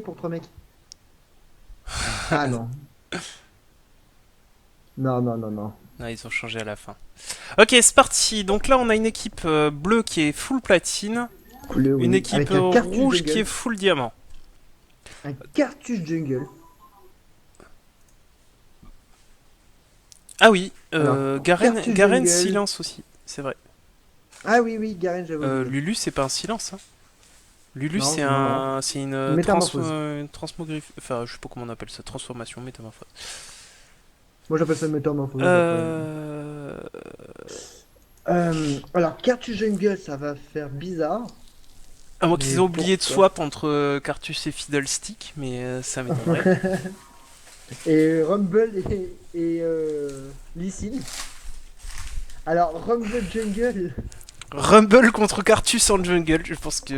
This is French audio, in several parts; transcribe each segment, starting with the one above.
pour 3 mecs. Ah non. Non, non, non, non. Non, ils ont changé à la fin. Ok, c'est parti. Donc là, on a une équipe bleue qui est full platine, Couleur, une oui. équipe Avec un cartouche rouge qui est jungle. full diamant. Un cartouche jungle. Ah oui, Alors, cartouche Garen jungle. silence aussi, c'est vrai. Ah oui, oui, Garen, j'avais oublié. Lulu, c'est pas un silence, hein. Lulu, Non, non, non. c'est Métamorphose. une transmogrifie, enfin, je sais pas comment on appelle ça, transformation, métamorphose. Moi, j'appelle ça métamorphose après. Euh... Alors, cartouche jungle, ça va faire bizarre. À moins qu'ils Mais aient oublié de pourquoi? swap entre Cartus et Fiddlestick, mais ça m'étonnerait. Et Rumble et Lee Sin. Alors, Rumble jungle. Rumble contre Cartus en jungle, je pense qu'il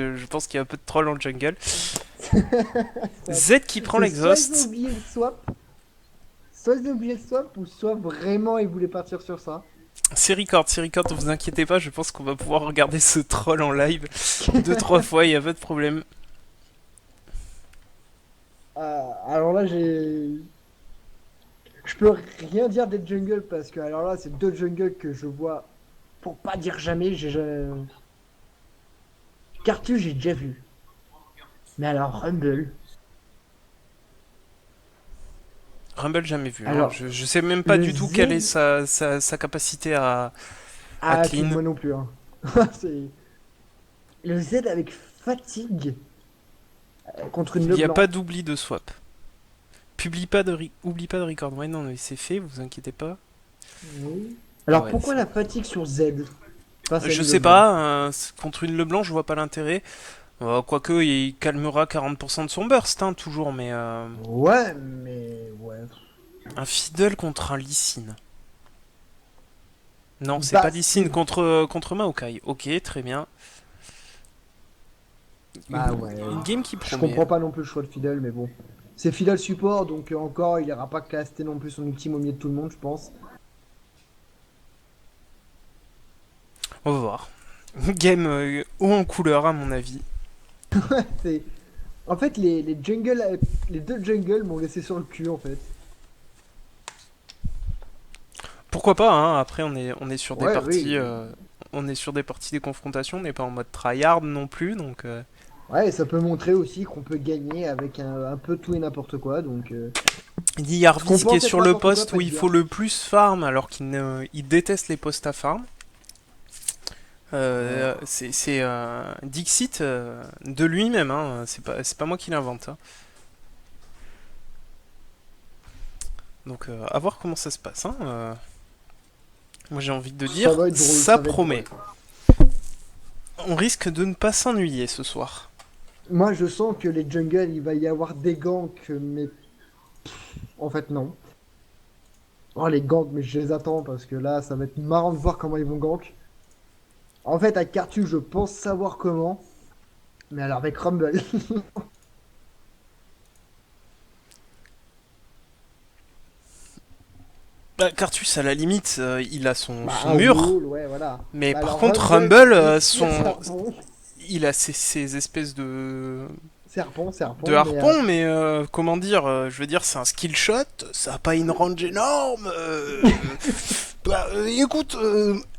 y a un peu de troll en jungle. Z qui prend C'est soit ils ont l'exhaust. oublié le swap, soit ils ont oublié le swap, ou soit vraiment ils voulaient partir sur ça. C'est record, ne vous inquiétez pas, je pense qu'on va pouvoir regarder ce troll en live deux trois fois, il y a pas de problème. Alors là, je peux rien dire des jungles parce que alors là, c'est deux jungles que je vois pour pas dire jamais. Cartu, j'ai déjà vu. Mais alors Rumble. Rumble jamais vu, hein. Alors Je sais même pas le du tout quelle est Z. sa capacité à Ah, clean. moi non plus. Hein. C'est le Z avec fatigue contre une Il n'y a pas Leblanc. d'oubli de swap. Oublie pas de record. Ouais, non, mais c'est fait, vous inquiétez pas. Oui. Ah Alors ouais, pourquoi la fatigue sur Z face à je une sais Leblanc? pas, contre une Leblanc, je vois pas l'intérêt. Quoique, il calmera 40% de son burst, hein, toujours, mais Ouais, mais ouais. un Fiddle contre un Lee Sin. Non, c'est pas Bah, Lee Sin c'est. contre Maokai. Ok, très bien. Bah ouais. Une game qui Je promet. comprends pas non plus le choix de Fidel, mais bon. C'est Fidel support, donc encore, il ira pas caster non plus son ultime au milieu de tout le monde, je pense. On va voir. Game haut en couleur, à mon avis. C'est... En fait, les deux jungles m'ont laissé sur le cul, en fait. Pourquoi pas, hein, après, on est sur des Ouais, parties. oui. On est sur des parties des confrontations, on n'est pas en mode tryhard non plus, donc. Ouais, et ça peut montrer aussi qu'on peut gagner avec un peu tout et n'importe quoi, donc... Il dit Ce qu'on Yarvis qui est pense être sur le n'importe quoi poste peut où être il faut bien. le plus farm alors il déteste les postes à farm. Alors, C'est Dixit de lui-même, hein, c'est pas moi qui l'invente, hein. Donc à voir comment ça se passe, hein. Moi j'ai envie de ça dire, va être drôle, ça ça va être promet. drôle. On risque de ne pas s'ennuyer ce soir. Moi, je sens que les jungles, il va y avoir des ganks, mais en fait, non. Oh, les ganks, mais je les attends parce que là, ça va être marrant de voir comment ils vont gank. En fait, à Kartu, je pense savoir comment, mais alors avec Rumble. Bah, Cartus à la limite, il a Bah, son un mur, wall, ouais, voilà. mais Bah, par alors contre Rumble, Rumble, des tirs il a ses espèces de serpent, mais harpons, mais comment dire, je veux dire, c'est un skill shot, ça a pas une range énorme. Écoute,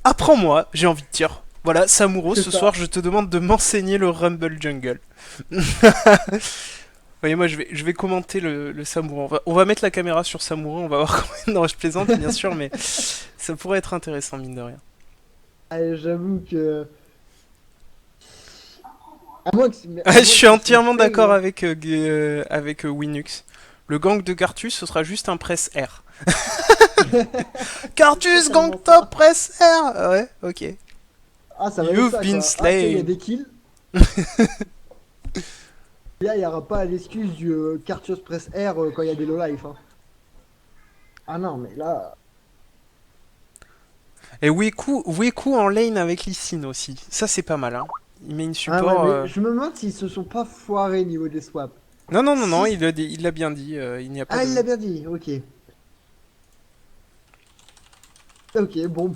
apprends-moi, j'ai envie de dire. Voilà, Samuro, c'est ce soir, ça. je te demande de m'enseigner le Rumble Jungle. Voyez, moi, je vais commenter le Samuro. On va mettre la caméra sur Samuro, on va voir comment. Non, je plaisante, bien sûr, mais ça pourrait être intéressant, mine de rien. Ah, j'avoue que. À Je moins suis qu'ils se entièrement payent, d'accord hein. avec Winux. Le gank de Cartus, ce sera juste un press R. C'est Cartus, gank totalement top, ça. press R. Ouais, ok. Ah, ça va être You've ça, been quoi. Ah, tiens, il y a slain. des kills. Là, il n'y aura pas l'excuse du Cartios Press R quand il y a des low life. Hein. Ah non, mais là. Et Weku en lane avec Lee Sin aussi. Ça, c'est pas mal, hein. Il met une Ah ouais, support. mais je me demande s'ils se sont pas foirés niveau des swaps. Non, non, non, non, Si. il l'a bien dit. Il n'y a pas Ah, il de. l'a bien dit, ok. Ok, bon.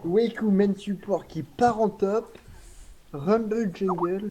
Weiku main support qui part en top. Rumble Jungle.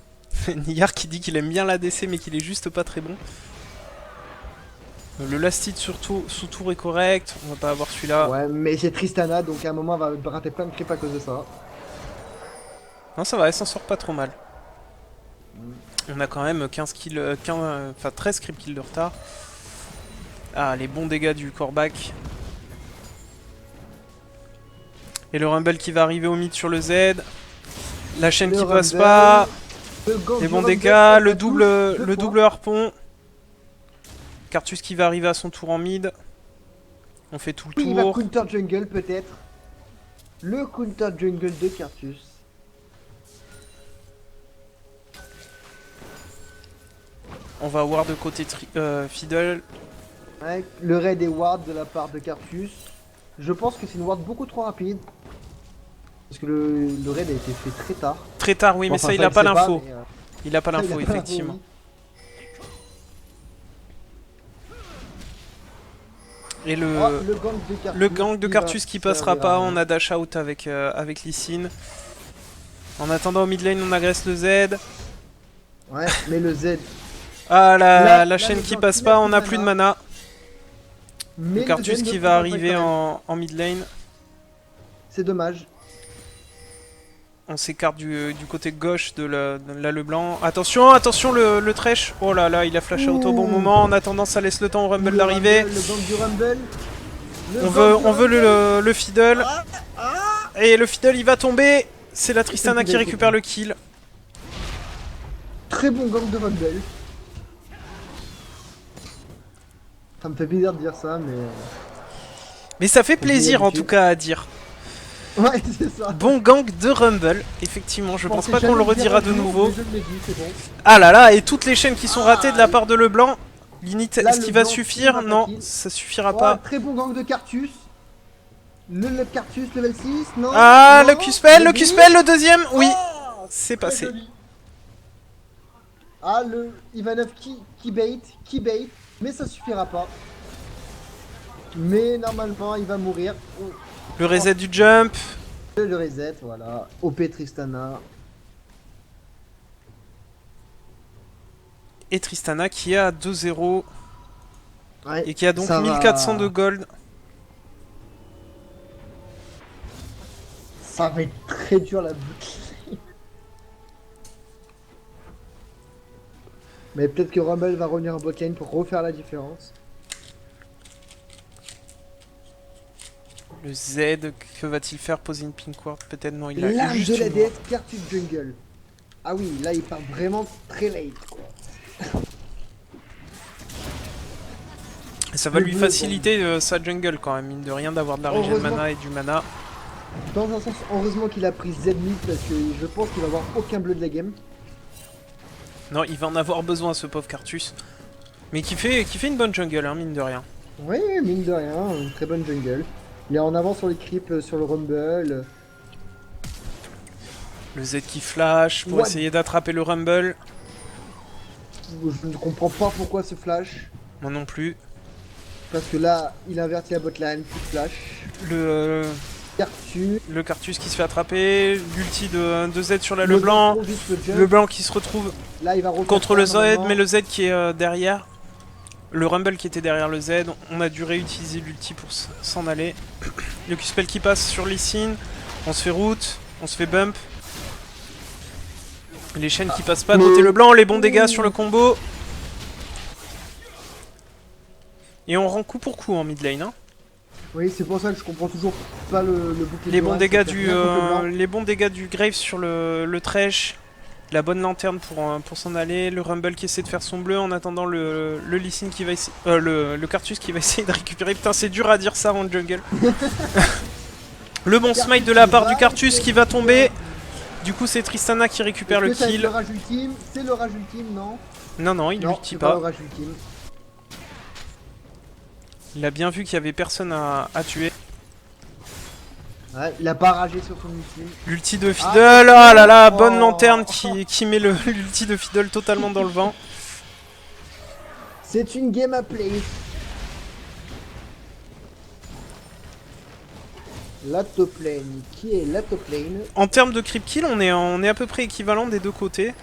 Niyar qui dit qu'il aime bien l'ADC mais qu'il est juste pas très bon. Le last hit surtout sous tour est correct, on va pas avoir celui-là. Ouais, mais c'est Tristana, donc à un moment, elle va rater plein de creeps à cause de ça. Non ça va, elle s'en sort pas trop mal. On a quand même 15 kills, 15, enfin 13 creep kills de retard. Ah, les bons dégâts du Corbac. Et le Rumble qui va arriver au mid sur le Z. La chaîne Le qui passe Rumble, pas. le gang Les du bons Rumble, dégâts, ça le touche, double, deux le fois. double harpon. Cartus qui va arriver à son tour en mid. On fait tout le Oui, il va tour. counter jungle peut-être. Le counter jungle de Cartus. On va voir de côté Fiddle. Ouais, le raid est ward de la part de Cartus. Je pense que c'est une ward beaucoup trop rapide. Parce que le raid a été fait très tard. Très tard, oui, mais Enfin, ça, il il a pas sait l'info. mais, Il a pas ça, il a l'info, pas l'info, effectivement. oui. Et Oh, le gang de Cartus. le gang de va Cartus qui passera servir à pas, rien. on a dash out avec Lee Sin. En attendant au mid lane, on agresse le Z. Ouais, mais le Z. Ah, Là, la chaîne le qui gang, passe il pas, a on a plus de mana. Mais Le Cartus Z qui ne va prend pas arriver quand même. en mid lane. C'est dommage. On s'écarte du côté gauche de la Leblanc. Attention, attention le Thresh. Oh là là, il a flash out au bon Ouh. moment. En attendant, ça laisse le temps au Rumble Le d'arriver. Rumble, le gang du Rumble. Le On gang du veut Rumble. le Fiddle. Et le Fiddle, il va tomber. C'est la Tristana C'est qui le récupère Fiddle. le kill. Très bon gang de Rumble. Ça me fait bizarre de dire ça, mais. Mais ça fait J'ai plaisir en l'habitude. tout cas à dire. Ouais, c'est ça. Bon gang de Rumble. Effectivement, je pense pensais pas qu'on jamais le dire redira un de jour, nouveau. mais je l'ai dit, c'est bon. Ah là là, et toutes les chaînes qui sont ratées de la part de Leblanc. L'init, Là, est-ce le qu'il va blanc, suffire? il va Non, kill. ça suffira Ouais, pas. très bon gang de Cartus. Le Cartus level 6, non. Ah, non, le Q-Spell, le Bill. Q-Spell, le deuxième. Oui, Oh, c'est très passé. joli. Ah, le Ivanov qui bait, mais ça suffira pas. Mais normalement, il va mourir. Oh, Le reset du jump. le reset, voilà. OP Tristana. Et Tristana qui est à 2-0 Ouais, et qui a donc ça 1400 de va... gold. Ça va être très dur la boucle. Mais peut-être que Rumble va revenir en botlane pour refaire la différence. Le Z, que va-t-il faire? Poser une pink ward? Peut-être non, il a L'âme juste de la une déesse Cartus Jungle. Ah oui, là il part vraiment très late. Quoi. ward. Et ça va Le lui bleu, faciliter sa jungle quand même, mine de rien, d'avoir de la regen Heureusement. mana et du mana. Dans un sens, heureusement qu'il a pris Z mid parce que je pense qu'il va avoir aucun bleu de la game. Non, il va en avoir besoin ce pauvre Cartus. Mais qui fait une bonne jungle, hein, mine de rien. Oui, mine de rien, une très bonne jungle. Il est en avant sur les creeps, sur le Rumble. Le Z qui flash pour What? essayer d'attraper le Rumble. Je ne comprends pas pourquoi ce flash. Moi non plus. Parce que là, il invertit la botlane, coup de flash. Cartus. Le Cartus qui se fait attraper. L'ulti de Z sur la Le Leblanc. trop vite, le jump. Leblanc qui se retrouve Là, il va refaire contre ça, le Z, normalement. mais le Z qui est derrière. Le Rumble qui était derrière le Z. On a dû réutiliser l'ulti pour s'en aller. Le Q-Spell qui passe sur Lee Sin. On se fait route. On se fait bump. Les chaînes qui passent pas côté Leblanc. Les bons dégâts sur le combo. Et on rend coup pour coup en mid lane. Hein. Oui, c'est pour ça que je comprends toujours pas le bouclier. Les de bons Loran, dégâts ça fait rien contre le blanc. les bons dégâts du Grave sur le Thresh. La bonne lanterne pour s'en aller. Le Rumble qui essaie de faire son bleu en attendant le Lee Sin qui va essayer. Le Cartus qui va essayer de récupérer. Putain, c'est dur à dire ça en jungle. Le bon smite de la part du Cartus qui va tomber. Du coup, c'est Tristana qui récupère le Est-ce que ça va être kill. le rage ultime, c'est le rage ultime, non? Non, non, il Non, ulti c'est pas le pas. rage ultime. Il a bien vu qu'il y avait personne à tuer. Ouais, il a pas ragé sur son ultime. L'ulti de Fiddle, ah là là, bonne Oh. lanterne qui met l'ulti de Fiddle totalement dans le vent. C'est une game à play. La top lane, qui est la top lane? En termes de creep kill, on est à peu près équivalent des deux côtés.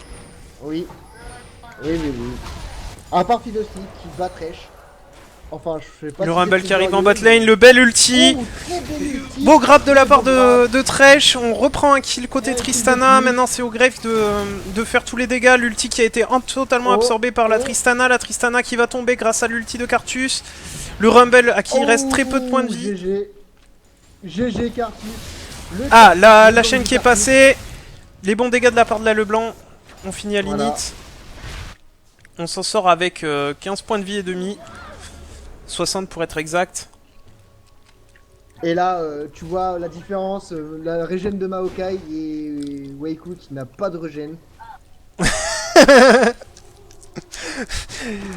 Oui. Oui. À part Fiddlestick qui bat Thresh. Enfin, je sais pas Le si Rumble c'est qui arrive en glorieux, bot lane, le bel ulti. Oh, très bel ulti. Beau grab de la Très part beau grab. de Thresh. On reprend un kill côté Et un kill de Tristana. plus. Maintenant, c'est au Grave de faire tous les dégâts. L'ulti qui a été totalement Oh, absorbé par la oh, Tristana. La Tristana qui va tomber grâce à l'ulti de Cartus. Le Rumble à qui il reste très peu de points de oh, vie. GG. GG Cartus. Ah, Le la gang chaîne du qui est Cartus. passée. Les bons dégâts de la part de la Leblanc. On finit à l'init. Voilà. On s'en sort avec 15 points de vie et demi. 60 pour être exact. Et là, tu vois la différence, la régène de Maokai et Weiku qui n'a pas de régène.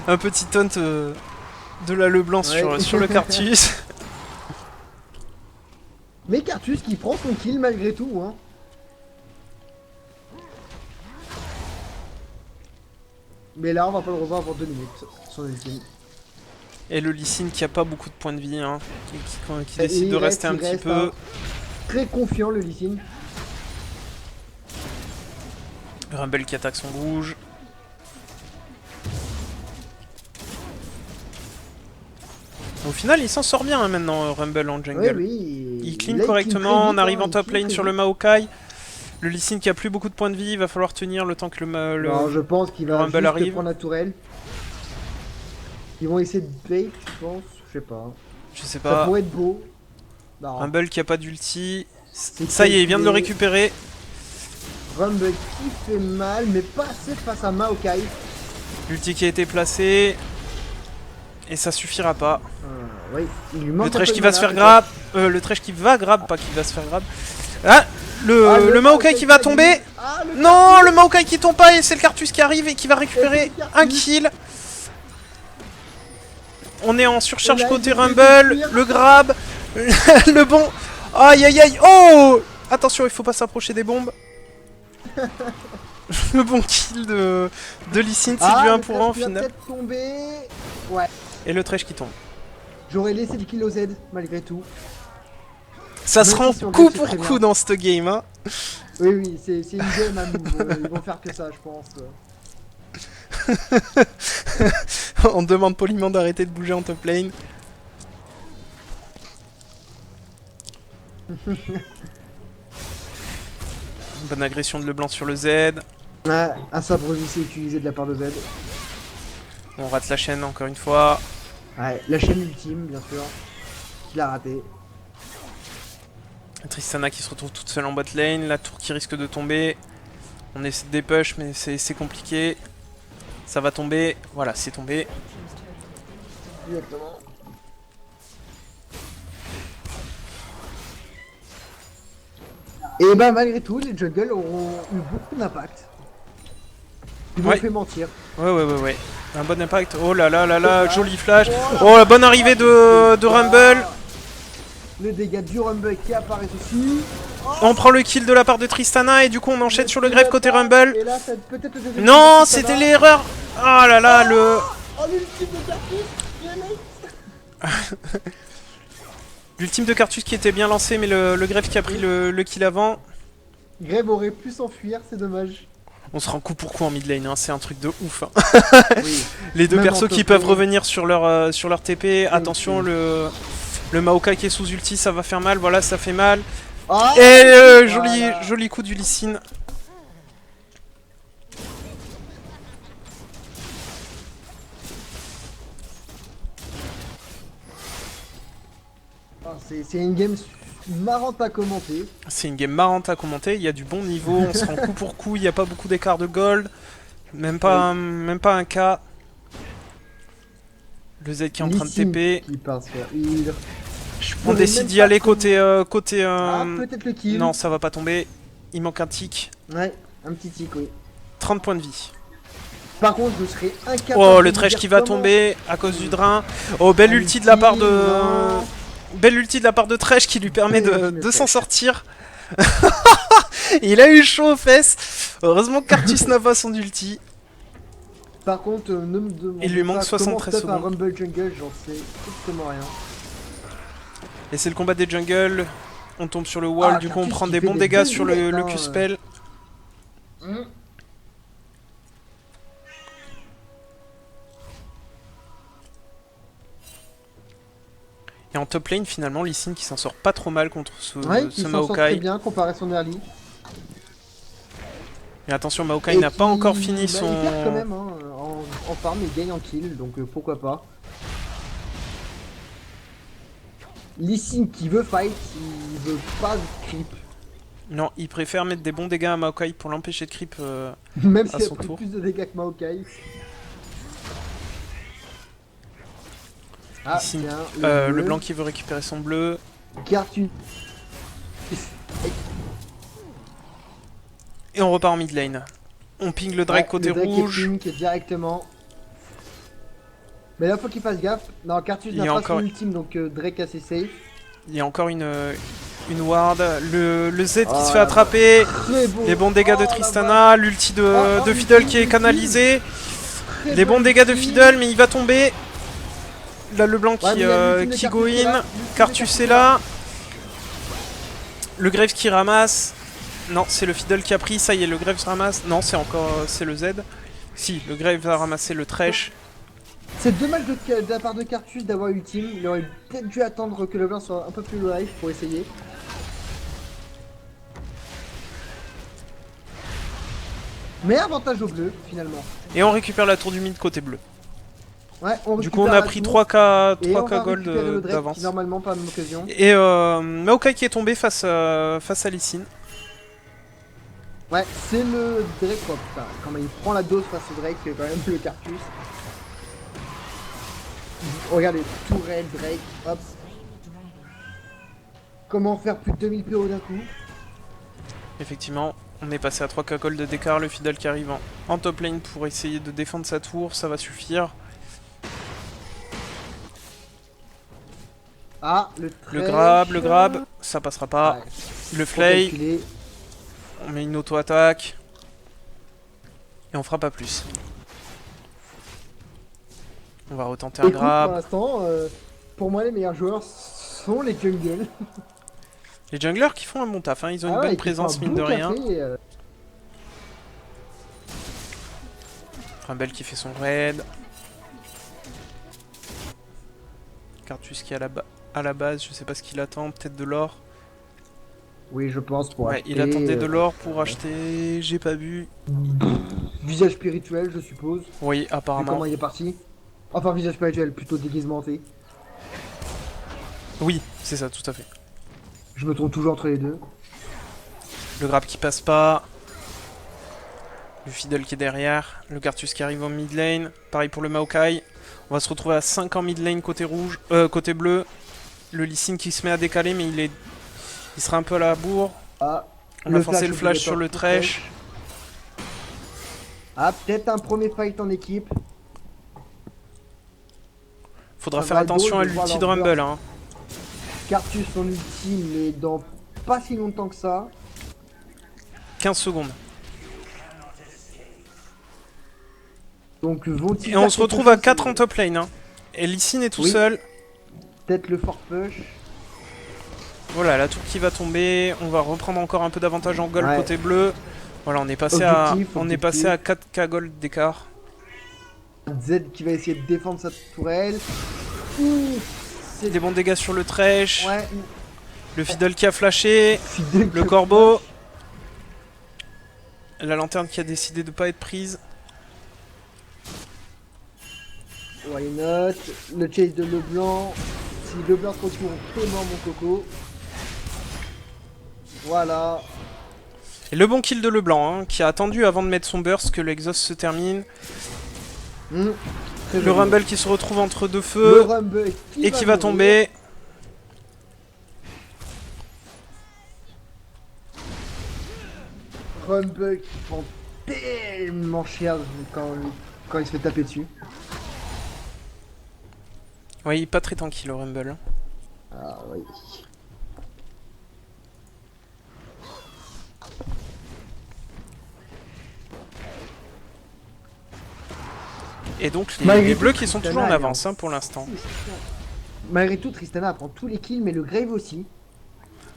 Un petit taunt de la Leblanc Ouais. sur le Cartus. Mais Cartus qui prend son kill malgré tout, hein. Mais là, on va pas le revoir avant 2 minutes, son ultime. Et le Lee Sin qui a pas beaucoup de points de vie, hein, qui Et décide de il rester un il petit reste, peu. hein, très confiant le Lee Sin. Rumble qui attaque son rouge. Au final, il s'en sort bien hein, maintenant, Rumble en jungle. Oui. Il clean Là, correctement, très on vite, arrive hein, en il top clean lane très sur le vite. Maokai. Le Lee Sin qui a plus beaucoup de points de vie, il va falloir tenir le temps que Non, je pense qu'il le va Rumble juste arrive. prendre la tourelle. Ils vont essayer de bait, je pense. Je sais pas. Je sais Ça pas. pourrait être beau. Non. Rumble qui a pas d'ulti. C'est Ça y est, il vient de le calculé. récupérer. Rumble qui fait mal, mais pas assez face à Maokai. L'ulti qui a été placé. Et ça suffira pas. Oui, il lui manque Le un peu Thresh de qui va mana, se faire peut-être. grab. Le Thresh qui va grab, pas qui va se faire grab. Ah, Ah, le Maokai qui va dit. tomber. Ah, le Non, le Maokai qui tombe pas et c'est le Cartus qui arrive et qui va récupérer Et c'est le un Cartus. kill. On est en surcharge Et là, côté il fait Rumble, fuir. le grab, le bon. Aïe aïe aïe, oh. Attention, il faut pas s'approcher des bombes. Le bon kill de Lee Sin, c'est Ah, du 1 le pour Thresh 1 au qui va final. peut-être tomber. Ouais. Et le Thresh qui tombe. J'aurais laissé le kill au Z, malgré tout. Ça Même se rend si on coup gagne, c'est pour très coup bien. dans cette game, hein. Oui, c'est une game à move. Ils vont faire que ça, je pense. On demande poliment d'arrêter de bouger en top lane. Bonne agression de Leblanc sur le Z. Ouais, un sabre vissé utilisé de la part de Z. On rate la chaîne encore une fois. Ouais, la chaîne ultime, bien sûr. Il a raté. Tristana qui se retrouve toute seule en bot lane. La tour qui risque de tomber. On essaie de dépush mais c'est compliqué. Ça va tomber. Voilà, c'est tombé. Exactement. Et bah malgré tout, les jungles auront eu beaucoup d'impact. Ils m'ont Ouais. fait mentir. Ouais. Un bon impact. Oh là là là là, joli flash. Oh, la bonne arrivée de Rumble. Les dégâts du Rumble qui apparaissent aussi. On prend le kill de la part de Tristana et du coup on enchaîne sur le grave côté Rumble. Et là, ça peut-être le deuxième Non, kill de Tristana. c'était l'erreur. Oh là là, le... Oh, l'ultime de Cartus. L'ultime de Cartus qui était bien lancé, mais le grave qui a pris le kill avant. Grave aurait pu s'enfuir, c'est dommage. On se rend coup pour coup en mid lane, hein, c'est un truc de ouf. Hein. Oui. Les deux Même persos en qui top peuvent lane. revenir sur leur TP. Attention, oui. le Maokai qui est sous ulti, ça va faire mal. Voilà, ça fait mal. Ah, Et voilà. joli coup du Lee Sin. Ah, c'est une game marrante à commenter. C'est une game marrante à commenter, il y a du bon niveau, on se rend coup pour coup, il n'y a pas beaucoup d'écart de gold. Même pas un K. Le Z qui est en train de Lee Sin TP. qui part sur heal. Je On pourrais décide même d'y pas aller trouver- côté Ah, peut-être le kill. non, ça va pas tomber. Il manque un tick. Ouais, un petit tic, oui. 30 points de vie. Par contre, je serais incapable. Oh, de le vous Thresh dire qui va comment- tomber à cause du drain. Oh, belle ulti de la part de... non. Belle ulti de la part de Thresh qui lui permet Oui, de s'en sortir. Il a eu chaud aux fesses. Heureusement que Cartus n'a pas son ulti. Par contre, ne me demandez Il lui manque pas 73 comment stuff un secondes. Rumble Jungle, j'en sais strictement rien. Et c'est le combat des jungles. On tombe sur le wall, Ah, du coup on Cartus prend qui des fait bons des dégâts belles sur boulettes, le hein, Q-spell. Et en top lane, finalement, Lee Sin qui s'en sort pas trop mal contre Ouais, qui ce s'en sort très Maokai. bien comparé à son early. Et attention, Maokai Et n'a pas qui- encore fini bah, il perd quand son... même hein, en farm, il gagne en kill, donc pourquoi pas. Lee Sin qui veut fight, il veut pas creep. Non, il préfère mettre des bons dégâts à Maokai pour l'empêcher de creep Même à s'il a son pris tour. plus de dégâts que Maokai. Ah, Ici, tiens, le blanc qui veut récupérer son bleu. Cartu. Et on repart en mid lane. On ping le Drake côté le Drake rouge. est pink directement. Mais là, faut qu'il fasse gaffe. Non, Cartus Il y n'a a pas encore- son ultime, donc Drake assez safe. Il y a encore une ward. Le Z qui Oh, se fait la attraper. Très beau. Les bons dégâts de Oh, la Tristana. L'ulti de Oh, Fiddle l'ultime, qui est l'ultime. canalisé. Très Les bon bons dégâts de ultime. Fiddle, mais il va tomber. Là, le blanc Ouais, qui, mais il y a l'ultime de qui Cartus go qui est là. in. L'ultime de Cartus est là. Le Graves qui ramasse. Non, c'est le Fiddle qui a pris. Ça y est, le Graves ramasse. Non, c'est encore c'est le Z. Si, le Graves va ramasser le Thresh. C'est dommage de la part de Cartus d'avoir ultime. Il aurait peut-être dû attendre que le blanc soit un peu plus low life pour essayer. Mais avantage au bleu, finalement. Et on récupère la tour du mid côté bleu. Ouais, Du coup, on a pris 3K, et on 3K va gold récupérer le Drake, d'avance. qui, normalement pas la même occasion. Et Maokai qui est tombé face à Lee Sin. Ouais, c'est le Drake quoi, putain. Quand il prend la dose face au Drake, quand même le Cartus. Regardez, tourelle, Drake, hop. Comment faire plus de 2000 PO d'un coup? Effectivement, on est passé à 3K gold d'écart. Le Fiddle qui arrive en top lane pour essayer de défendre sa tour. Ça va suffire. Ah, le Le grab, ça passera pas. Ouais, Le faut flay, calculer. on met une auto-attaque. Et on fera pas plus. On va retenter un Écoute, pour grab. l'instant, pour moi, les meilleurs joueurs sont les jungles. Les junglers qui font un bon taf, hein. Ils ont une Ah ouais, bonne qui présence font un mine bon de rien. café, Rumble qui fait son raid. Cartus qui est à la base, je sais pas ce qu'il attend, peut-être de l'or. Oui, je pense pour Ouais, acheter, il attendait de l'or pour acheter, j'ai pas vu. visage spirituel, je suppose. Oui, Vu apparemment. comment il est parti. Enfin, visage spirituel, plutôt déguisementé. Oui, c'est ça, tout à fait. Je me trompe toujours entre les deux. Le grab qui passe pas. Le Fiddle qui est derrière. Le Cartus qui arrive en mid lane. Pareil pour le Maokai. On va se retrouver à 5 en mid lane côté rouge, côté bleu. Le Lee Sin qui se met à décaler, mais il sera un peu à la bourre. Ah, On va forcer le flash sur le Thresh. Ah, peut-être un premier fight en équipe. Faudra Ça faire va être attention drôle à de voir l'ulti de leur Rumble. burst. Hein. Cartus son ultime, mais dans pas si longtemps que ça. 15 secondes. Donc vont-ils Et on faire se quelque retrouve à chose 4 en top lane. Hein. Et Lee Sin est tout Oui. seul. Peut-être le fort push. Voilà, la tour qui va tomber. On va reprendre encore un peu d'avantage en gold Ouais. côté bleu. Voilà, on est passé Objectif. à 4K gold d'écart. Z qui va essayer de défendre sa tourelle. Ouh, c'est Des bons dégâts sur le Thresh. Ouais, Le Fiddle qui a flashé. fidèle Le que corbeau. La lanterne qui a décidé de pas être prise. Why not? Le chase de Leblanc. Si Leblanc se retourne, t'es mort mon coco. Voilà. Et le bon kill de Leblanc, hein, qui a attendu avant de mettre son burst que l'exhaust se termine. Très Le joli. Rumble qui se retrouve entre deux Le feux. Rumble Et qui va mourir. tomber. Rumble qui prend tellement cher quand il se fait taper dessus. Oui, pas très tranquille le Rumble. Ah oui. Et donc Malgré les tout, bleus qui sont toujours en Tristana, avance hein, pour l'instant. Malgré tout, Tristana prend tous les kills, mais le Grave aussi.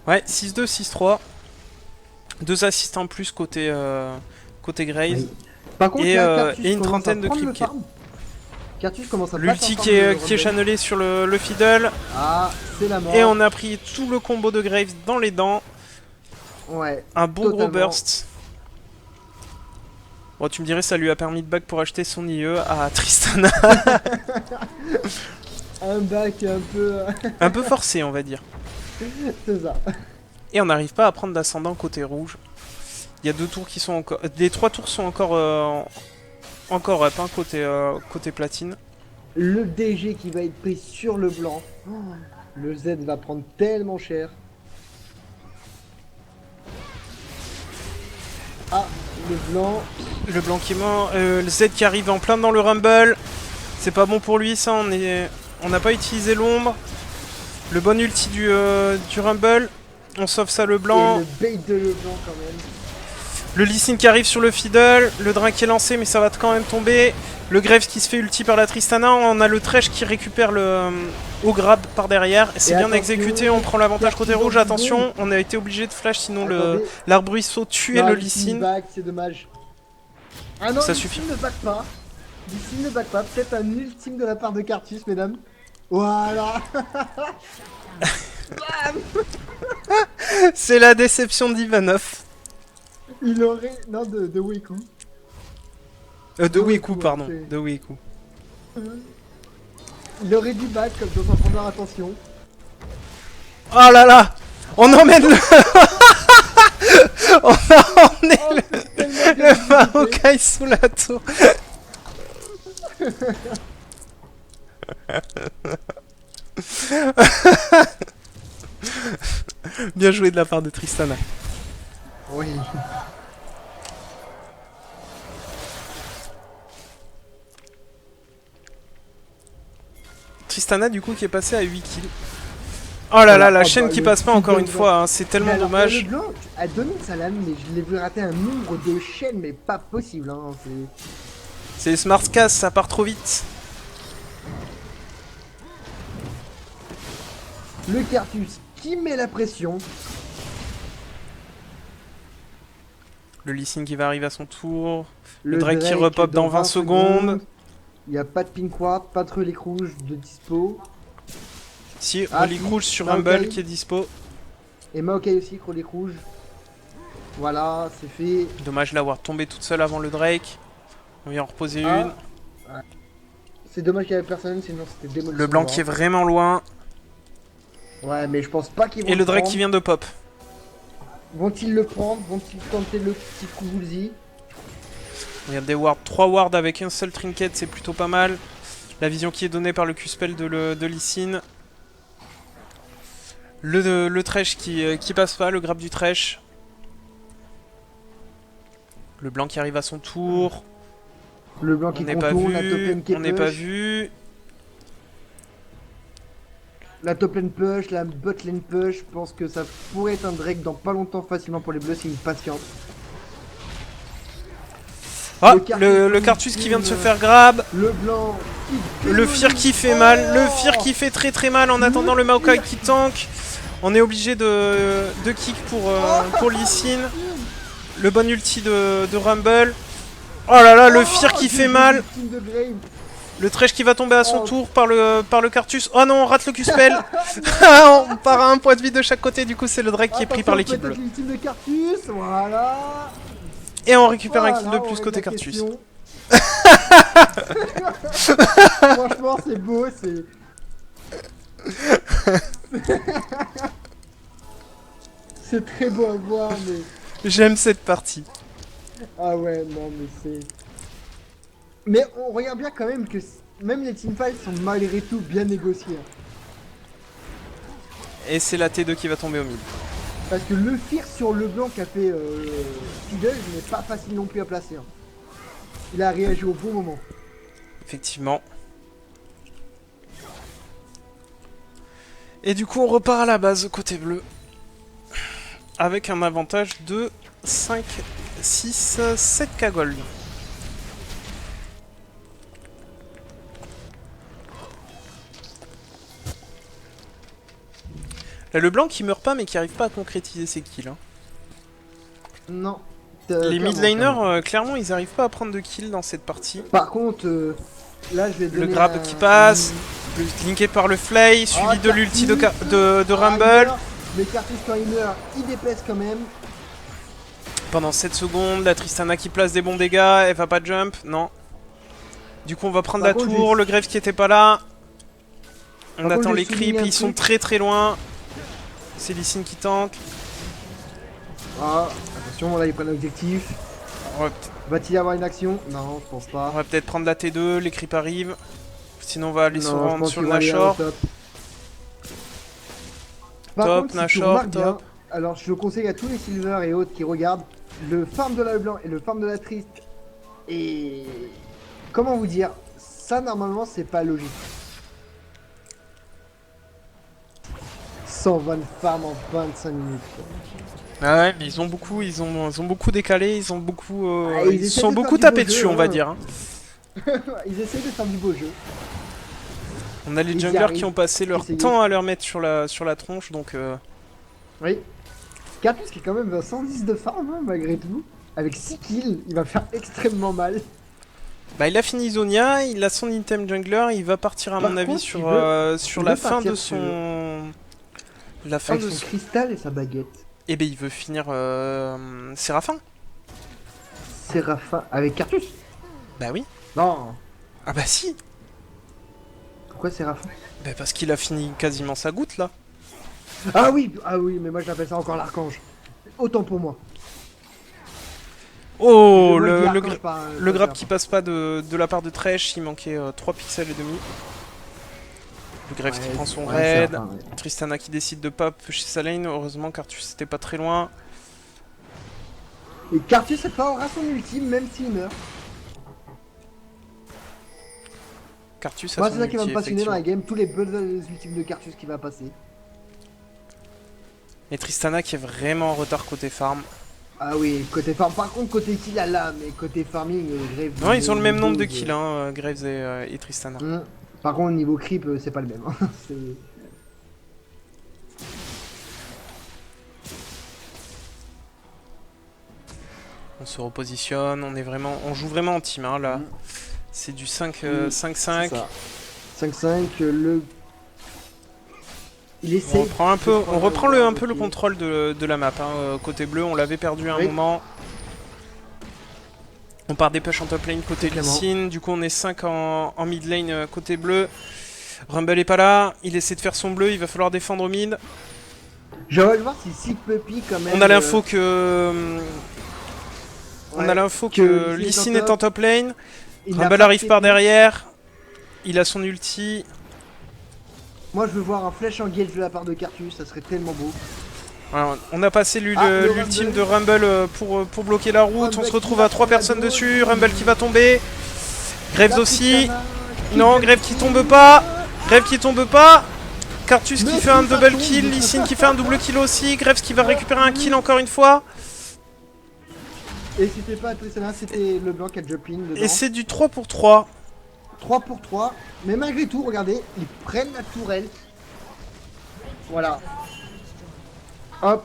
Ouais, 6-2, 6-3. 2 assists en plus côté Graves. Oui. Par contre, Et, là, Cartus et une commence trentaine à de prendre le creep kills. farm. Cartus commence à pas L'ulti s'entendre qui est le Rumble. channelé sur le fiddle. Ah, c'est la mort. Et on a pris tout le combo de Graves dans les dents. Ouais, Un bon gros totalement. burst. Bon, tu me dirais, ça lui a permis de back pour acheter son IE à Tristana. Un bac un peu... Un peu forcé, on va dire. c'est ça. Et on n'arrive pas à prendre d'ascendant côté rouge. Il y a 2 tours qui sont encore... Les 3 tours sont encore up, hein, côté platine. Le DG qui va être pris sur le blanc. Oh, le Z va prendre tellement cher. Ah, le blanc. Le blanc qui est mort. Le Z qui arrive en plein dans le rumble. C'est pas bon pour lui, ça. On n'a pas utilisé l'ombre. Le bon ulti du rumble. On sauve ça le Et blanc. le bait de le blanc quand même. Le Lee Sin qui arrive sur le fiddle. Le drain qui est lancé, mais ça va quand même tomber. Le Graves qui se fait ulti par la Tristana. On a le Thresh qui récupère le au grab par derrière. C'est bien attention, exécuté. On prend l'avantage côté rouge. dans le Attention, on a été obligé de flash, sinon Attendez. l'arbrisseau tuait Non, le Lee Lee Sin Sin. back, c'est dommage. Ah non, Ça Lee suffit. Sin ne back pas. Lee Sin ne back pas. Peut-être un ultime de la part de Cartus, mesdames. Voilà. Bam. C'est la déception d'Ivanov. Il aurait... Non, de Weku. De Weku, pardon. c'est- De Weku. Il aurait dû back comme dans sa première attention. Oh là là, on emmène le... on a emmené Oh, c'est tellement bien le exécuté. Maokai sous la tour. Bien joué de la part de Tristana. Oui. Tristana du coup qui est passé à 8 kills. Oh là là, Voilà, la oh chaîne bah, qui le passe pas petit encore une blanc. fois, hein, c'est tellement Mais alors, dommage. Le blanc a donné sa lame, mais je l'ai vu rater un nombre de chaînes, mais pas possible. Hein. C'est les smart cast, ça part trop vite. Le Cartus qui met la pression. Le Lee Sin qui va arriver à son tour. Le Drake qui repop dans 20 secondes. Il n'y a pas de pink ward, pas de relique rouge de dispo. Si, Ah, relique si, rouge sur Maokai. Rumble qui est dispo. Et Maokai aussi, relique rouge. Voilà, c'est fait. Dommage de l'avoir tombé toute seule avant le Drake. On vient en reposer Ah. une. C'est dommage qu'il n'y avait personne, sinon c'était démolition. Le blanc qui est vraiment loin. Ouais, mais je pense pas qu'ils vont Et le Drake prendre. qui vient de pop. Vont-ils le prendre? Vont-ils tenter le petit coup Woolsey? Il y a des wards, 3 wards avec un seul trinket, c'est plutôt pas mal. La vision qui est donnée par le Q-spell de Lee Sin. Le Thresh qui passe pas, le grab du Thresh. Le blanc qui arrive à son tour. Le blanc On qui n'est pas contourne, la top vu. lane qui On n'est pas push. vu. La top lane push, la bot lane push. Je pense que ça pourrait être un Drake dans pas longtemps facilement pour les bleus, c'est une patience. Ah, Le le Cartus Cartus qui vient de se faire grab. Le blanc qui Le Fear qui fait mal. Le Fear qui fait très mal en attendant le Maokai qui tank. On est obligé de kick pour Lee Sin. Le bon ulti de Rumble. Oh là là, le Fear qui fait mal. Le Thresh qui va tomber à son Oh. tour par le Cartus. Oh non, on rate le Q-spell. On part à un point de vie de chaque côté. Du coup, c'est le Drake qui est pris par l'équipe bleue. L'ultime de Cartus, voilà. Et on récupère un Voilà, kill de on plus règle côté la Cartus. question. Franchement, c'est beau, c'est. C'est très beau à voir, mais. J'aime cette partie. Ah ouais, non, mais c'est. Mais on regarde bien quand même que même les teamfights sont malgré tout bien négociés. Et c'est la T2 qui va tomber au milieu. Parce que le fear sur le blanc qu'a fait Fiddle n'est pas facile non plus à placer. Hein. Il a réagi au bon moment. Effectivement. Et du coup, on repart à la base côté bleu. Avec un avantage de 5, 6, 7 cagoles. Là, le blanc qui meurt pas mais qui arrive pas à concrétiser ses kills. Hein. Non. Les mid clairement, clairement. laners, clairement, ils arrivent pas à prendre de kills dans cette partie. Par contre, là, je vais Le donner grab qui passe, linké par le flay, suivi de l'ulti de Rumble. Mais Cartus, quand il meurt, il déplace quand même. Pendant 7 secondes, la Tristana qui place des bons dégâts, elle va pas jump, non. Du coup, on va prendre Par la contre, tour, le greffe qui était pas là. On Par attend contre, les je vais souligner creeps, un ils sont truc. très très loin. C'est Lee Sin qui tank. Ah, attention, là, ils prennent l'objectif. On Va-t-il y avoir une action? Non, je pense pas. va peut-être prendre la T2, les creeps arrivent. Sinon, on va aller se Non, je rendre pense sur qu'ils le vont aller au Nashor. top. Par Top, contre, si tu Nashor, remarques top. bien, alors je conseille à tous les silver et autres qui regardent le farm de la blanc et le farm de la triste. Et comment vous dire, ça normalement c'est pas logique. 120 farm en 25 minutes. Ah ouais, mais ils ont beaucoup décalé, ils ont beaucoup, Ah, ils essaient sont de faire beaucoup du tapés beau jeu, dessus, on va hein. dire. Hein. Ils essaient de faire du beau jeu. On a les Ils y junglers arrivent. qui ont passé leur Essayez. temps à leur mettre sur la tronche, donc Oui. Cartus qui est quand même à 110 de farm hein, malgré tout. Avec 6 kills, il va faire extrêmement mal. bah il a fini Zonia, il a son item jungler, il va partir à Par mon avis contre, sur, il veut- sur il la veut fin partir de sur- son... La fin Avec de son son... cristal et sa baguette. Eh ben il veut finir Séraphin. Séraphin avec Cartus. Bah oui. Non. Ah bah si. Pourquoi Séraphin? Bah parce qu'il a fini quasiment sa goutte là. Ah oui, mais moi j'appelle ça encore l'archange. Autant pour moi. Oh, Moi, je dis le archange, pas- le pas grab Séraphin. qui passe pas de la part de Thresh, il manquait 3 pixels et demi. Le Grave qui Ouais, prend son ouais, raid. Séraphin, ouais. Tristana qui décide de pop chez sa lane. Heureusement, Cartus était pas très loin. Et Cartus cette fois aura son ultime même s'il meurt. Cartus a Moi son c'est ça qui va me ulti, passionner dans la effectivement. game, tous les builds ultimes de Cartus qui va passer. Et Tristana qui est vraiment en retard côté farm. Ah oui, côté farm, par contre côté kill à là, mais côté farming, Grave... Non, ils ont le même nombre de dose, kills, hein, Graves et Tristana. Par contre niveau creep, c'est pas le même. Hein. C'est- On se repositionne, on joue vraiment en team hein, là. C'est du 5-5. C'est ça. 5-5, le... Il On essaie... reprend un peu, on reprend un peu le Ok. contrôle de la map. Hein. Côté bleu, on l'avait perdu à un Oui. moment. On part des push en top lane côté Clairement. Lee Sin. Du coup, on est 5 en mid lane côté bleu. Rumble est pas là. Il essaie de faire son bleu. Il va falloir défendre au mid. J'aimerais voir si Sick Puppy quand même... On a l'info que. On a ouais, l'info que que Lee Lee Sin Sin est est en en top lane. il n'a Rumble pas arrive fait par plus. derrière. Il a son ulti. Moi je veux voir un flèche engage de la part de Cartus, ça serait tellement beau. Voilà, on a passé Le l'ultime Rumble. de Rumble pour bloquer la route. Rumble On se qui retrouve va à 3 prendre la personnes gauche. dessus. Rumble qui va tomber. Graves La aussi. Tristana, Non, Grave qui tombe pas. Grave qui tombe pas. Cartus qui Mais fait un si, ça double tombe. kill. Lee Sin qui fait un double kill aussi. Graves qui va récupérer un kill encore une fois. Et c'était pas Tristana, c'était le blanc qui a jump in dedans. Et c'est du 3 pour 3. 3 pour 3. Mais malgré tout, regardez, ils prennent la tourelle. Voilà. Hop.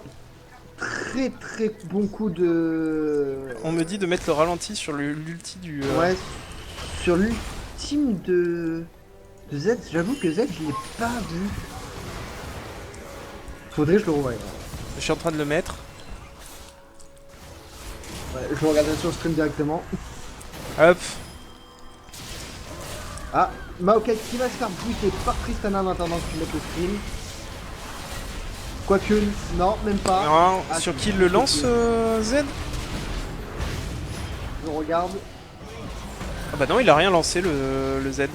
Très très bon coup de... On me dit de mettre le ralenti sur l'ulti du... Ouais. Sur l'ultime de Z, j'avoue que Z, je l'ai pas vu. Faudrait que je le revoie. Je suis en train de le mettre. Ouais, je le regarderai sur le stream directement. Hop. Ah, Maokai qui va se faire buter par Tristana en attendant que tu mettes le stream. Quoique, non, même pas. Non, Ah, sur si, qui il le si, lance si. Z? Je regarde. Ah bah non, il a rien lancé le Z.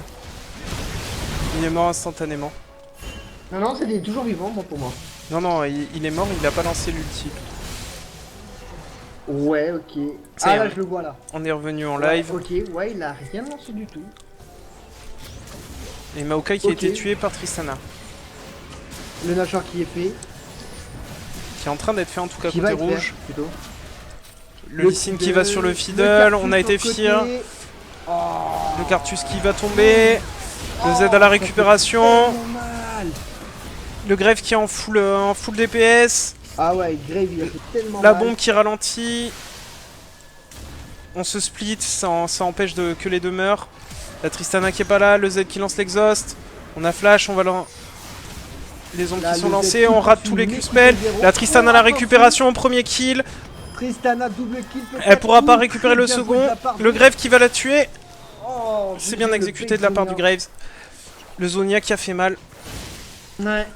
Il est mort instantanément. Non, non, c'est toujours vivant, bon, pour moi. Non, non, il est mort, il a pas lancé l'ulti. Ouais, ok. Ça y Ah est, là, je le vois là. On est revenu en Ouais, live. ok, ouais, il a rien lancé du tout. Et Maokai qui a Ok. été tué par Tristana. Le Nashor qui est fait. Qui est en train d'être fait en tout cas Qui côté va être rouge. fait, plutôt. Le Lee Sin qui va sur le fiddle, on a été fiers. Oh, Le Cartus qui va tomber. Le Z à la ça fait récupération. tellement mal. Le Grave qui est en full DPS. Ah ouais, Grave, il a fait tellement La mal. bombe qui ralentit. On se split, ça empêche que les deux meurent. La Tristana qui est pas là, le Z qui lance l'exhaust. On a flash, on va les ombres Là, qui sont le Z lancées, qui on rate poursuit tous les mais Q-spells. qui fait zéro. La Tristana Oh, à la attention. récupération, premier kill. Tristana double kill peut-être. Elle pourra pas Ouh, récupérer très le bien joué second. de la part Le de- Grave qui va la tuer. Oh, C'est GG, bien le exécuté bait de la part du Zonia. Graves. Le Zonia qui a fait mal. Ouais.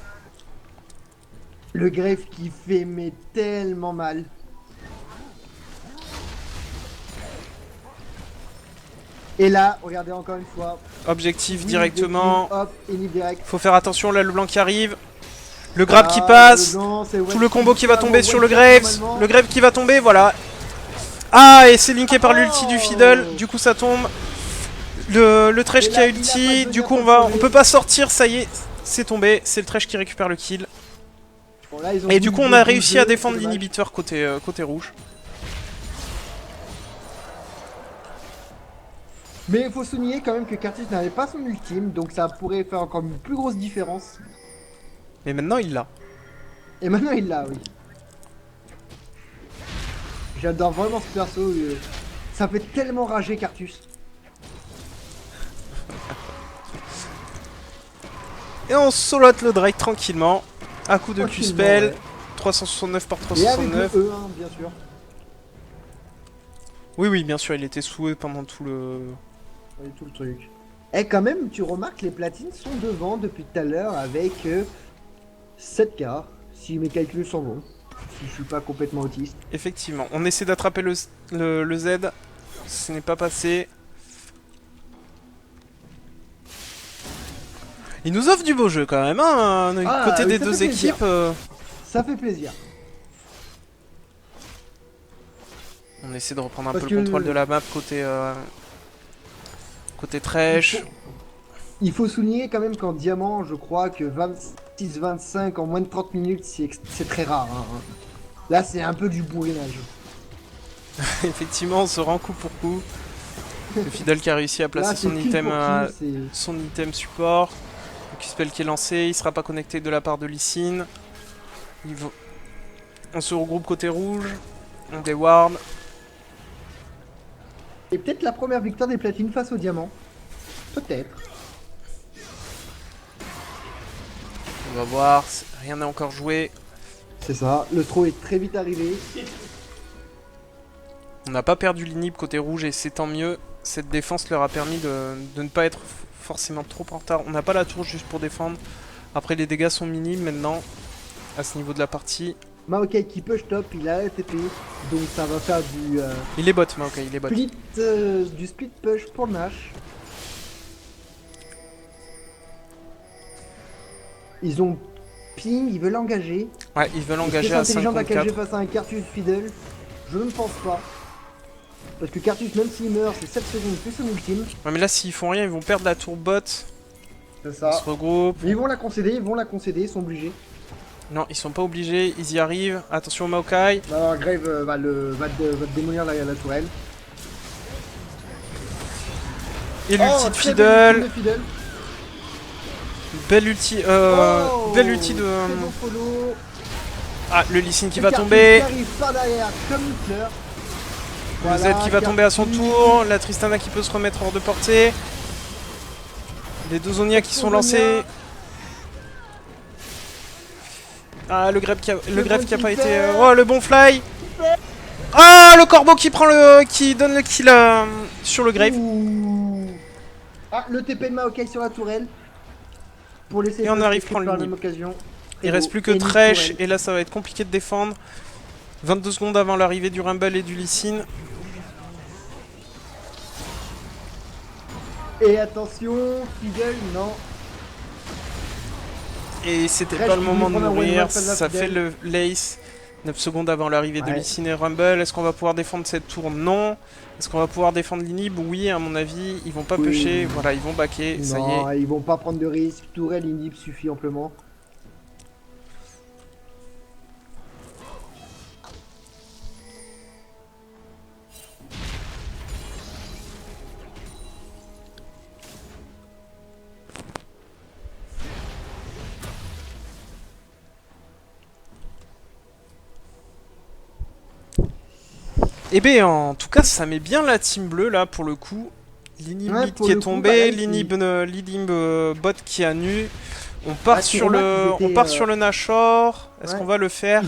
Le greffe qui fait mais tellement mal. Et là, regardez encore une fois. Objectif Wheel directement. de kill, hop, et nip direct. Faut faire attention, là le blanc qui arrive. Le Grave qui Ah, passe. le blanc, c'est Tout le one combo kill, qui va avant tomber one sur le shot, Graves. normalement. Le Grave qui va tomber, voilà. Ah, et c'est linké par l'ulti du Oh. Fiddle. Du coup ça tombe. Le Thresh Et qui là, a il a pas ulti. de Du Zonia coup pour on sauver. peut pas sortir, ça y est. C'est tombé. C'est le Thresh qui récupère le kill. Bon, là, ils ont Et du voulu coup on jouer a le réussi jeu, à défendre c'est dommage. l'inhibiteur côté rouge. Mais il faut souligner quand même que Curtis n'avait pas son ultime, donc ça pourrait faire encore une plus grosse différence. Mais maintenant il l'a. Et maintenant il l'a, oui. J'adore vraiment ce perso. Ça fait tellement rager Cartus. Et on solote le Drake tranquillement. À coup de Tranquillement, Q-spell. ouais. 369 par Et avec le 369. E, hein, bien sûr. Oui, bien sûr, il était sous eux pendant tout le... Ouais, tout le truc. Et quand même, tu remarques, les platines sont devant depuis tout à l'heure avec 7K, si mes calculs sont bons. Si je suis pas complètement autiste. Effectivement, on essaie d'attraper le Z. Ce n'est pas passé. Il nous offre du beau jeu quand même, hein, Ah, côté oui, des ça deux fait plaisir. équipes. Ça fait plaisir. On essaie de reprendre un Parce peu le que- contrôle de la map côté Thresh. Il faut souligner quand même qu'en diamant, je crois que 26-25 en moins de 30 minutes, c'est très rare. Hein. Là, c'est un peu du bourrinage. Effectivement, on se rend coup pour coup. Le Fiddle qui a réussi à placer Là, c'est son kill item, pour kill, c'est... son item support. Le Q-spell qui est lancé, il sera pas connecté de la part de Lee Sin. On se regroupe côté rouge. On déward. Et peut-être la première victoire des platines face au diamant. Peut-être. On va voir, rien n'est encore joué. C'est ça. Le throw est très vite arrivé. On n'a pas perdu l'inhib côté rouge et c'est tant mieux. Cette défense leur a permis de ne pas être forcément trop en retard. On n'a pas la tour juste pour défendre. Après les dégâts sont minimes maintenant à ce niveau de la partie. Maokai qui push top, il a la TP. Donc ça va faire du Il est bot, Maokai, il est bot. du split push pour Nash. Ils ont ping, ils veulent engager. Ouais, ils veulent Est-ce que engager c'est à 5 intelligent contre d'engager 4. face à un Cartus Fiddle? Je ne pense pas. Parce que Cartus, même s'il meurt, c'est 7 secondes plus son ultime. Ouais, mais là s'ils font rien, ils vont perdre la tour bot. C'est On ça. se regroupe. Mais ils vont la concéder, ils sont obligés. Non, ils sont pas obligés, ils y arrivent. Attention Maokai. Alors Grave va te démolir la tourelle. Et l'ulti de très belle ultime Fiddle. de Fiddle. Belle ulti, Oh, belle ulti de... très bon follow. Ah, le Lee Sin qui Et va Cartus tomber. qui arrive par derrière comme une fleur. Le Voilà, Z qui va tomber à son Cartus. tour. La Tristana qui peut se remettre hors de portée. Les deux Zonia qui sont Zonia. lancés. Ah, le Grave qui a bon pas kill été... fait. Oh, le bon fly. Ah, le corbeau qui qui donne le kill sur le Grave. Ouh. Ah, le TP de Maokai sur la tourelle. Pour laisser Et on le arrive script prendre par le la nib. même occasion. Il Très reste beau. plus que Et une Thresh. tourelle. Et là, ça va être compliqué de défendre. 22 secondes avant l'arrivée du Rumble et du Lee Sin. Et attention, Fiddle, non. Et c'était Thresh pas le qui moment voulait de prendre un one mourir. rep à la Ça fait Fiddle. le Lace. 9 secondes avant l'arrivée de Ouais. Lee Sin et Rumble. Est-ce qu'on va pouvoir défendre cette tour? Non. Est-ce qu'on va pouvoir défendre l'Inhib? Oui, à mon avis. Ils vont pas Oui. pusher. Voilà, ils vont backer. Ça y est. Non, ils vont pas prendre de risque. Tourelle inhib suffit amplement. Eh ben, en tout cas, ça met bien la team bleue là pour le coup. L'inhib Ouais, mid pour qui est le coup, bah là, tombé, l'inhib bot qui a nu. On part tu sur remarques qu'ils le, on étaient, part sur le Nashor. Est-ce qu'on ouais, va le faire?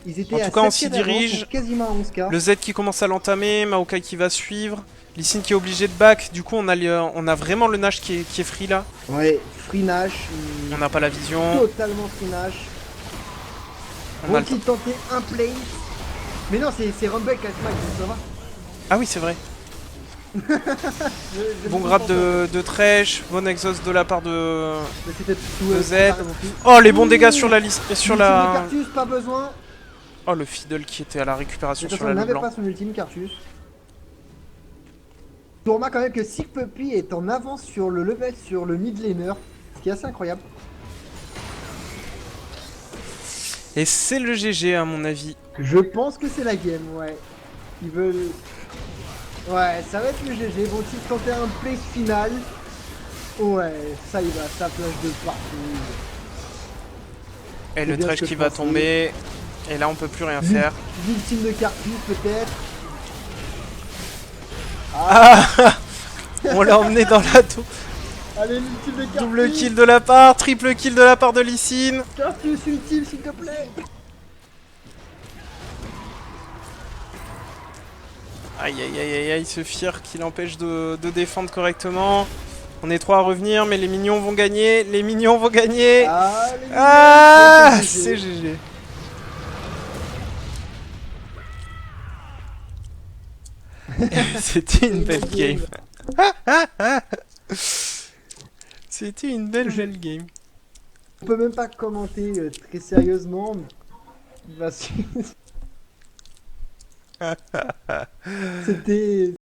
ils En étaient à tout cas, on 7K s'y d'avance, dirige. donc quasiment à 11K. Le Z qui commence à l'entamer, Maokai qui va suivre. Lee Sin qui est obligé de back. Du coup, on a vraiment le Nash qui est free là. Ouais, Free Nash, On n'a pas la vision. totalement Free Nash. On Vont a le temps. ils tenter un play? Mais non, c'est Rumble qui a smack, donc ça va. Ah oui, c'est vrai. Je Bon me grab comprends pas. de Thresh, bon exhaust de la part Mais c'était tout, de Z. carrément tout. Oh, les bons dégâts sur Ouh, la liste, sur l'ultime de la. Cartus, pas besoin. Oh, le fiddle qui était à la Mais récupération de toute sur façon, la il lune n'avait blanc. pas son ultime Cartus. Tu remarques quand même que Sick Puppy est en avance sur le level sur le mid laner, ce qui est assez incroyable. Et c'est le GG à mon avis. Je pense que c'est la game, ouais. Ils veulent. Ouais, ça va être le GG. Vont-ils tenter un play final? Ouais, ça y va, ça plage de partout. Et C'est le bien ce Thresh que qui je va pensais. tomber. Et là, on peut plus rien faire. L'ultime de Cartus, peut-être. On l'a emmené dans la tour. Allez, l'ultime de Cartus. Double kill de la part, triple kill de la part de Lee Sin. Cartus ultime, s'il te plaît. Aïe aïe aïe aïe aïe, ce fear qui l'empêche de défendre correctement. On est trois à revenir, mais les minions vont gagner. Les minions vont gagner. Ah, les Ah, minions, c'est GG. C'était une belle game. C'était une belle game. On peut même pas commenter très sérieusement. Parce que c'était